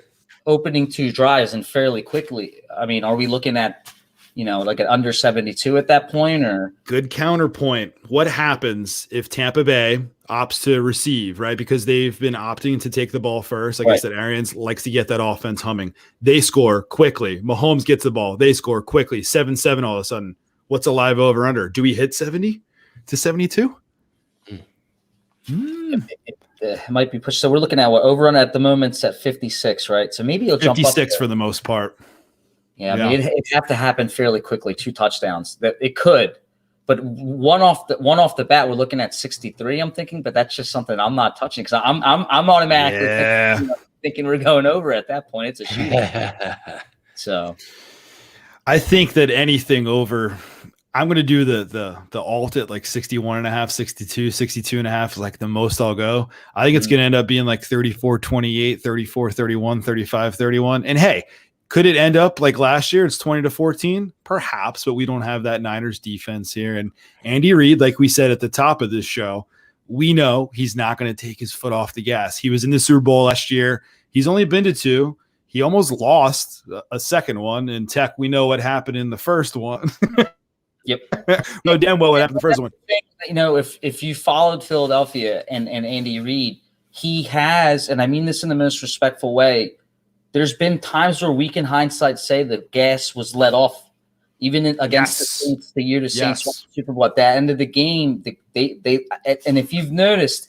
opening 2 drives and fairly quickly? I mean, are we looking at like an under 72 at that point? Or good counterpoint? What happens if Tampa Bay opts to receive, right? Because they've been opting to take the ball first. Like I said, Arians likes to get that offense humming. They score quickly. Mahomes gets the ball. They score quickly. 7-7 all of a sudden. What's a live over under? Do we hit 70 to 72? It might be pushed. So we're looking at what over on at the moment's at 56, right? So maybe it'll jump up 56 for the most part. Yeah, I mean, it'd have to happen fairly quickly. 2 touchdowns. That it could, but one off the bat, we're looking at 63. I'm thinking, but that's just something I'm not touching because I'm automatically thinking we're going over at that point. It's a shootout. So, I think that anything over. I'm going to do the alt at like 61.5, 62.5 is like the most I'll go. I think it's going to end up being like 34-28, 34-31, 35-31. And hey, could it end up like last year? It's 20-14, perhaps, but we don't have that Niners defense here. And Andy Reid, like we said at the top of this show, we know he's not going to take his foot off the gas. He was in the Super Bowl last year. He's only been to 2. He almost lost a second one. And Tech, we know what happened in the first one. Yep. No, damn well what happened the first one. If you followed Philadelphia and Andy Reid, he has, and I mean this in the most respectful way, there's been times where we can hindsight say the gas was let off, even against the Saints, the year the Saints won the Super Bowl. At the end of the game, they and if you've noticed,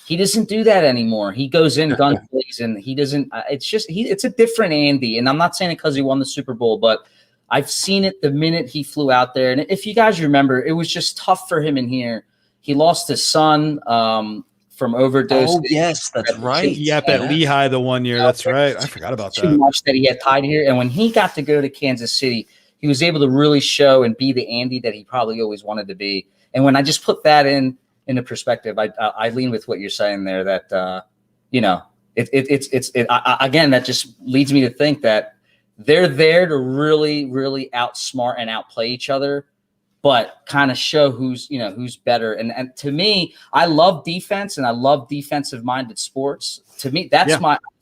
he doesn't do that anymore. He goes in guns blazing. He doesn't. It's a different Andy, and I'm not saying it because he won the Super Bowl, but I've seen it the minute he flew out there. And if you guys remember, it was just tough for him in here. He lost his son from overdose. Oh, yes, that's right. Yep, at Lehigh the one year. That's right. I forgot about that. Too much that he had tied here. And when he got to go to Kansas City, he was able to really show and be the Andy that he probably always wanted to be. And when I just put that into perspective, I lean with what you're saying there that, again, that just leads me to think that they're there to really, really outsmart and outplay each other, but kind of show who's better. And to me, I love defense and I love defensive-minded sports. To me, that's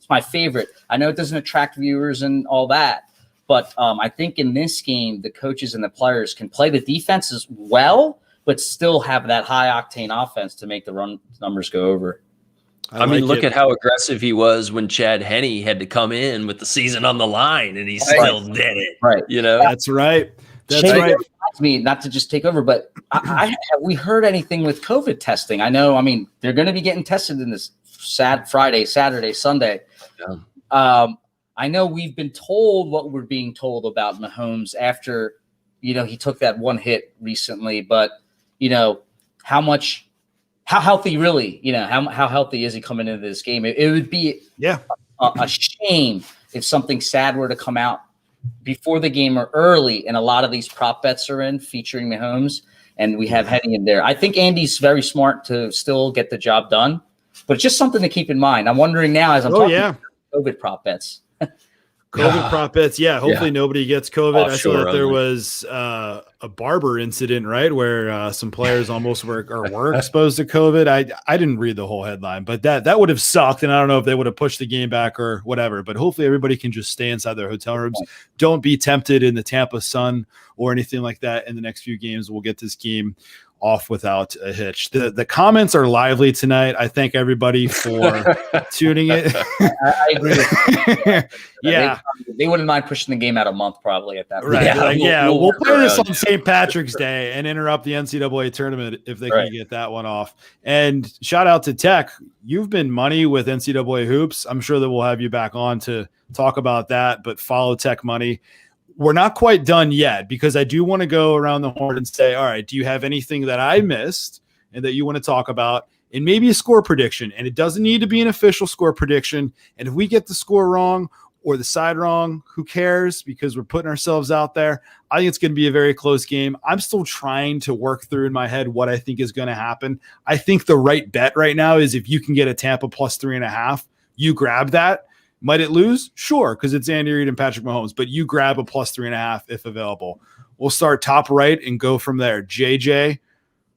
my favorite. I know it doesn't attract viewers and all that, but I think in this game, the coaches and the players can play the defenses well, but still have that high-octane offense to make the run numbers go over. I mean, look at how aggressive he was when Chad Henne had to come in with the season on the line, and he still did it. Right. That's right. That's right. Reminds me not to just take over, but have we heard anything with COVID testing? I know. I mean, they're going to be getting tested in this Friday, Saturday, Sunday. Yeah. I know we've been told what we're being told about Mahomes after, he took that one hit recently, but how healthy really, how healthy is he coming into this game? It would be a shame if something sad were to come out before the game or early, and a lot of these prop bets are in featuring Mahomes, and we have Henny in there. I think Andy's very smart to still get the job done, but it's just something to keep in mind. I'm wondering now as I'm talking about COVID prop bets. COVID prop bets. Yeah. Hopefully nobody gets COVID. I saw that there was a barber incident, right? Where some players almost were exposed to COVID. I didn't read the whole headline, but that would have sucked. And I don't know if they would have pushed the game back or whatever, but hopefully everybody can just stay inside their hotel rooms. Don't be tempted in the Tampa sun or anything like that in the next few games. We'll get this game off without a hitch. The comments are lively tonight. I thank everybody for tuning in. I agree. Yeah. They wouldn't mind pushing the game out a month probably at that point. Right. We'll play this on St. Patrick's Day and interrupt the NCAA tournament if they can get that one off. And shout out to Tech. You've been money with NCAA hoops. I'm sure that we'll have you back on to talk about that, but follow Tech Money. We're not quite done yet because I do want to go around the horn and say, all right, do you have anything that I missed and that you want to talk about? And maybe a score prediction. And it doesn't need to be an official score prediction. And if we get the score wrong or the side wrong, who cares? Because we're putting ourselves out there. I think it's going to be a very close game. I'm still trying to work through in my head what I think is going to happen. I think the right bet right now is if you can get a Tampa plus 3.5, you grab that. Might it lose? Sure, because it's Andy Reid and Patrick Mahomes, but you grab a plus 3.5 if available. We'll start top right and go from there. JJ,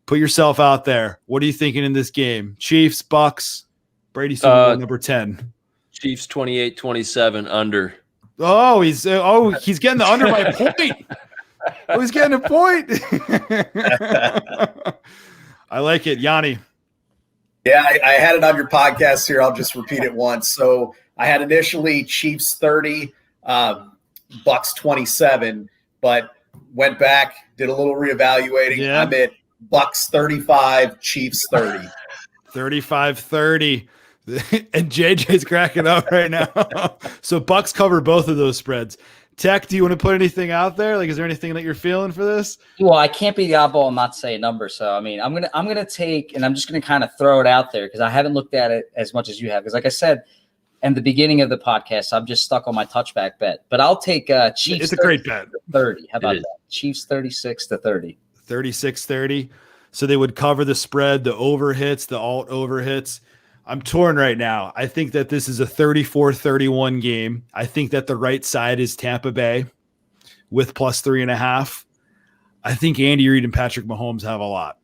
put yourself out there. What are you thinking in this game? Chiefs, Bucks, Brady Super Bowl number 10. Chiefs 28-27 under. Oh, he's getting the under by point. Oh, he's getting a point. I like it. Yanni. Yeah, I had it on your podcast here. I'll just repeat it once. So I had initially Chiefs 30, Bucks 27, but went back, did a little reevaluating. Yeah. I'm at Bucks 35, Chiefs 30. 35-30. And JJ's cracking up right now. So Bucks cover both of those spreads. Tech, do you want to put anything out there? Like, is there anything that you're feeling for this? Well, I can't be the oddball and not say a number. So, I mean, I'm gonna take, and I'm just gonna kind of throw it out there because I haven't looked at it as much as you have. Because, like I said, in the beginning of the podcast, I'm just stuck on my touchback bet. But I'll take Chiefs. It's a great bet. 30. How about that? Chiefs 36-30. 36-30. So they would cover the spread, the over hits, the alt over hits. I'm torn right now. I think that this is a 34-31 game. I think that the right side is Tampa Bay with plus 3.5. I think Andy Reid and Patrick Mahomes have a lot.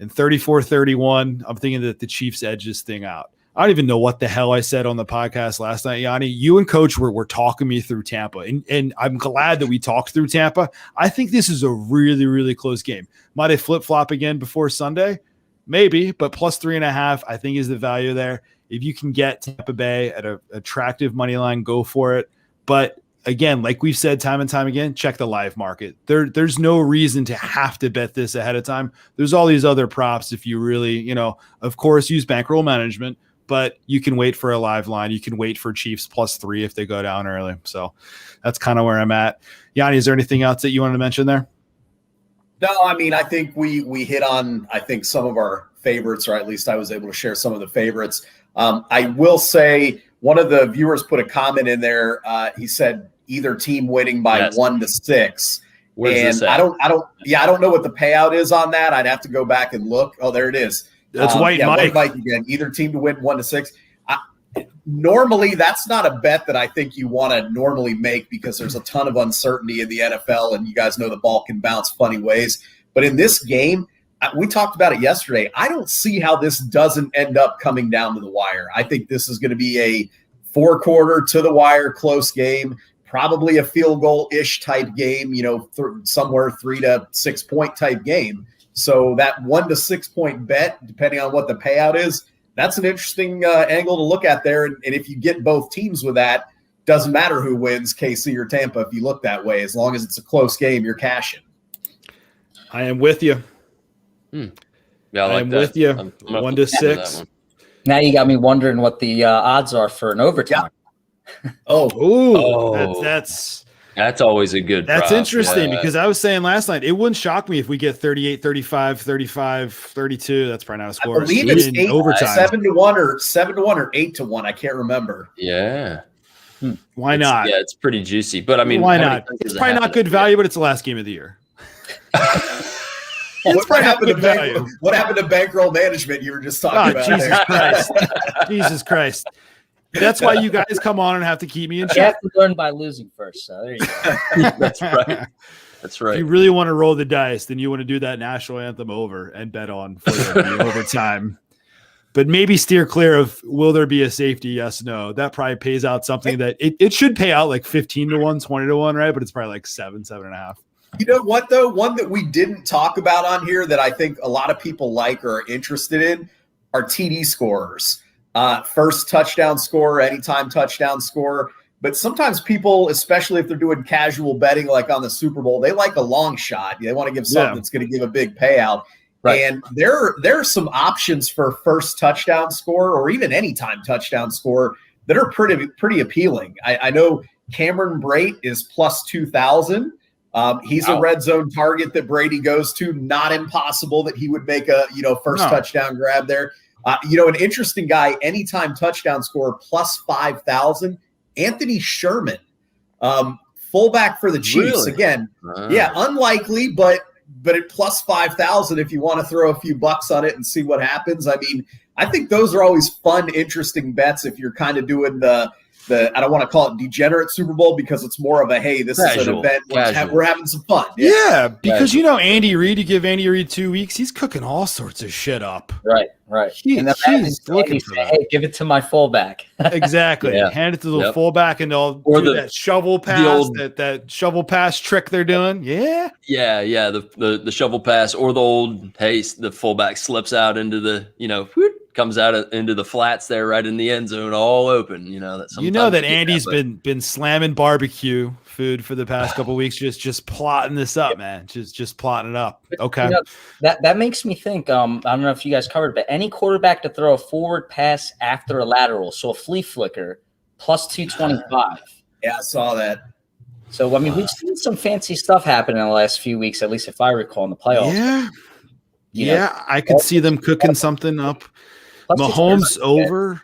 And 34-31, I'm thinking that the Chiefs edge this thing out. I don't even know what the hell I said on the podcast last night, Yanni. You and Coach were talking me through Tampa, and I'm glad that we talked through Tampa. I think this is a really, really close game. Might I flip-flop again before Sunday? Maybe, but plus 3.5, I think is the value there. If you can get Tampa Bay at an attractive money line, go for it. But again, like we've said time and time again, check the live market. There's no reason to have to bet this ahead of time. There's all these other props if you really, of course, use bankroll management, but you can wait for a live line. You can wait for Chiefs plus 3 if they go down early. So that's kind of where I'm at. Yanni, is there anything else that you wanted to mention there? No, I mean, I think we hit on, some of our favorites, or at least I was able to share some of the favorites. I will say one of the viewers put a comment in there. He said either team winning by 1-6. And I don't know what the payout is on that. I'd have to go back and look. Oh, there it is. That's White Mike. Mike again. Either team to win 1-6. Normally, that's not a bet that I think you want to normally make because there's a ton of uncertainty in the NFL, and you guys know the ball can bounce funny ways. But in this game, we talked about it yesterday. I don't see how this doesn't end up coming down to the wire. I think this is going to be a 4-quarter to the wire close game, probably a field goal-ish type game, somewhere 3 to 6 point type game. So that 1 to 6 point bet, depending on what the payout is, that's an interesting angle to look at there. And if you get both teams with that, doesn't matter who wins, KC or Tampa, if you look that way. As long as it's a close game, you're cashing. I am with you. Yeah, I am with you. 1-6. Now you got me wondering what the odds are for an overtime. Yeah. That's That's always a good That's prop. interesting because I was saying last night, it wouldn't shock me if we get 38, 35, 35, 32. That's probably not a score. I believe it's 7-1 or 7-1 or 8-1. I can't remember. Yeah. Why not? Yeah, it's pretty juicy. But I mean, why not? It's probably not good value, but it's the last game of the year. What happened to bankroll management you were just talking about? Jesus Christ. Jesus Christ. That's why you guys come on and have to keep me in check. You have to learn by losing first. So there you go. That's right. That's right. If you really want to roll the dice, then you want to do that national anthem over and bet on for the overtime. But maybe steer clear of will there be a safety? Yes, no. That probably pays out something that it should pay out like 15-1, 20-1, right? But it's probably like 7.5. You know what, though? One that we didn't talk about on here that I think a lot of people like or are interested in are TD scorers. First touchdown scorer, anytime touchdown scorer. But sometimes people, especially if they're doing casual betting like on the Super Bowl, they like a long shot. They want to give something that's going to give a big payout. Right. And there are some options for first touchdown scorer or even anytime touchdown scorer that are pretty appealing. I know Cameron Brate is plus 2,000. He's a red zone target that Brady goes to. Not impossible that he would make a first touchdown grab there. An interesting guy, anytime touchdown scorer, plus 5,000. Anthony Sherman, fullback for the Chiefs. Really? Again, unlikely, but at plus 5,000, if you want to throw a few bucks on it and see what happens. I mean, I think those are always fun, interesting bets if you're kind of doing the I don't want to call it degenerate Super Bowl because it's more of a, hey, this is an event. We're having some fun. Yeah, because Andy Reid, you give Andy Reid 2 weeks, he's cooking all sorts of shit up. Right. And he's looking for that. Hey, give it to my fullback. Exactly. Hand it to the fullback and they'll do that shovel pass, that shovel pass trick they're doing. Yeah. Yeah. The shovel pass or the old, hey, the fullback slips out into the, comes out into the flats there right in the end zone, all open. That Andy's been slamming barbecue food for the past couple of weeks, just plotting this up, man. Just plotting it up. Okay. That makes me think. I don't know if you guys covered, but any quarterback to throw a forward pass after a lateral, so a flea flicker, plus 225. Yeah, I saw that. So I mean, we've seen some fancy stuff happen in the last few weeks, at least if I recall in the playoffs. Yeah. I could see them cooking something up. Mahomes over.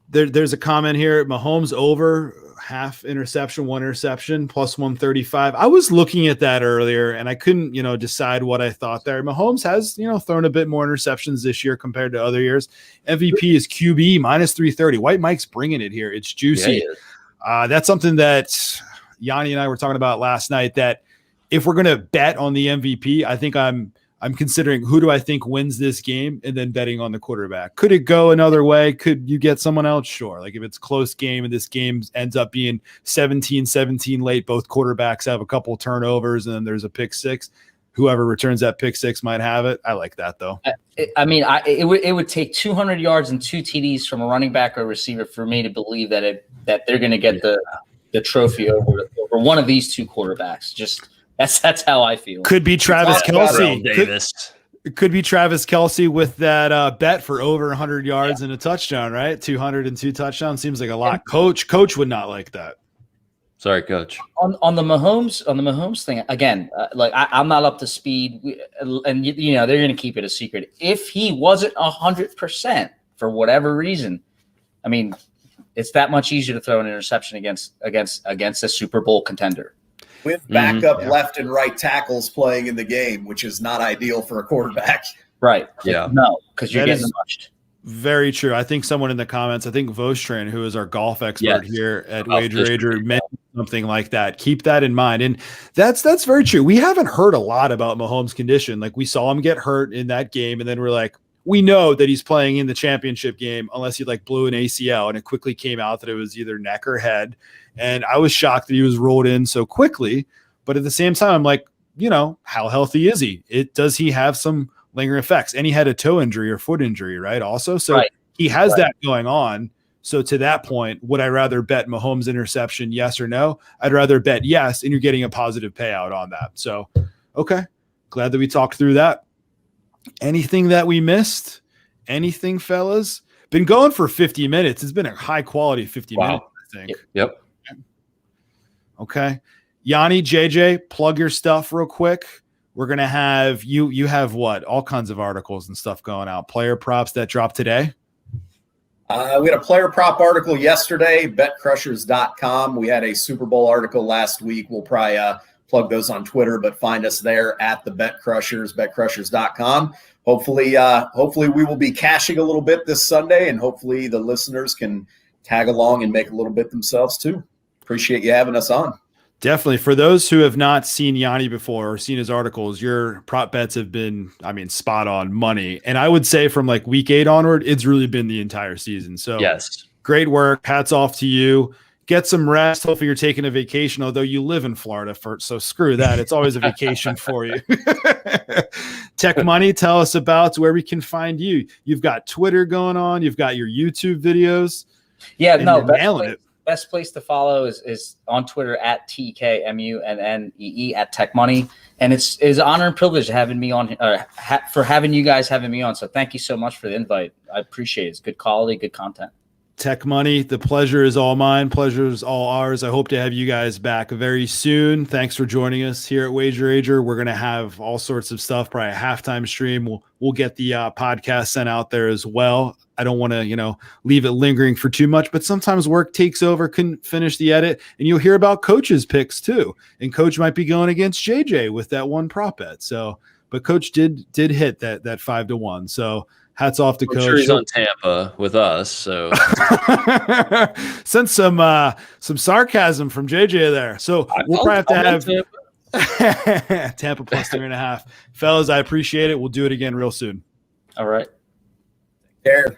There's a comment here. Mahomes over, half interception, 1 interception, plus 135. I was looking at that earlier, and I couldn't, decide what I thought there. Mahomes has, thrown a bit more interceptions this year compared to other years. MVP is QB, minus 330. White Mike's bringing it here. It's juicy. Yeah, that's something that Yanni and I were talking about last night, that if we're going to bet on the MVP, I think I'm considering who do I think wins this game and then betting on the quarterback. Could it go another way? Could you get someone else? Sure. Like if it's close game and this game ends up being 17-17 late, both quarterbacks have a couple turnovers and then there's a pick six. Whoever returns that pick six might have it. I like that though. It would take 200 yards and 2 TDs from a running back or receiver for me to believe that they're going to get the trophy over one of these two quarterbacks. Just That's how I feel. Could be Travis Kelce. Could be Travis Kelce with that bet for over 100 yards and a touchdown, right? 202 touchdowns seems like a lot. Coach would not like that. Sorry, Coach. On the Mahomes thing again. I'm not up to speed, and they're going to keep it a secret. If he wasn't 100% for whatever reason, I mean, it's that much easier to throw an interception against a Super Bowl contender. With backup left and right tackles playing in the game, which is not ideal for a quarterback. Right. Yeah. No, because you're getting mushed. Very true. I think someone in the comments, I think Vostran, who is our golf expert here at Wager, mentioned something like that. Keep that in mind. And that's very true. We haven't heard a lot about Mahomes' condition. Like we saw him get hurt in that game, and then we're like, we know that he's playing in the championship game unless he blew an ACL, and it quickly came out that it was either neck or head. And I was shocked that he was rolled in so quickly. But at the same time, I'm like, how healthy is he? Does he have some lingering effects? And he had a toe injury or foot injury, right? Also. So he has that going on. So to that point, would I rather bet Mahomes interception, yes or no? I'd rather bet yes, and you're getting a positive payout on that. So, okay. Glad that we talked through that. Anything that we missed? Anything, fellas? Been going for 50 minutes. It's been a high quality 50 minutes, I think. Yep. Okay. Yanni, JJ, plug your stuff real quick. We're going to have you have what? All kinds of articles and stuff going out. Player props that dropped today. We had a player prop article yesterday, betcrushers.com. We had a Super Bowl article last week. We'll probably plug those on Twitter, but find us there at the Bet Crushers, betcrushers.com. Hopefully we will be cashing a little bit this Sunday, and hopefully the listeners can tag along and make a little bit themselves too. Appreciate you having us on. Definitely. For those who have not seen Yanni before or seen his articles, your prop bets have been, spot on money. And I would say from like week 8 onward, it's really been the entire season. So yes, great work. Hats off to you. Get some rest. Hopefully you're taking a vacation, although you live in Florida so screw that. It's always a vacation for you. Tech Money, tell us about where we can find you. You've got Twitter going on. You've got your YouTube videos. Yeah, no, nailing it. Best place to follow is on Twitter at TKMUNNEE at Tech Money. And it's an honor and privilege having me on, for having you guys having me on. So thank you so much for the invite. I appreciate it. It's good quality, good content. Tech Money, the pleasure is all mine. Pleasure is all ours. I hope to have you guys back very soon. Thanks for joining us here at Wager Ager. We're going to have all sorts of stuff, probably a halftime stream. We'll get the podcast sent out there as well. I don't want to, leave it lingering for too much, but sometimes work takes over, couldn't finish the edit, and you'll hear about Coach's picks too. And Coach might be going against JJ with that one prop bet. So, but Coach did hit that 5-1. So hats off to Coach. I'm sure he's on Tampa with us. So sense some sarcasm from JJ there. So we'll probably have to have Tampa plus 3.5. Fellas, I appreciate it. We'll do it again real soon. All right. There.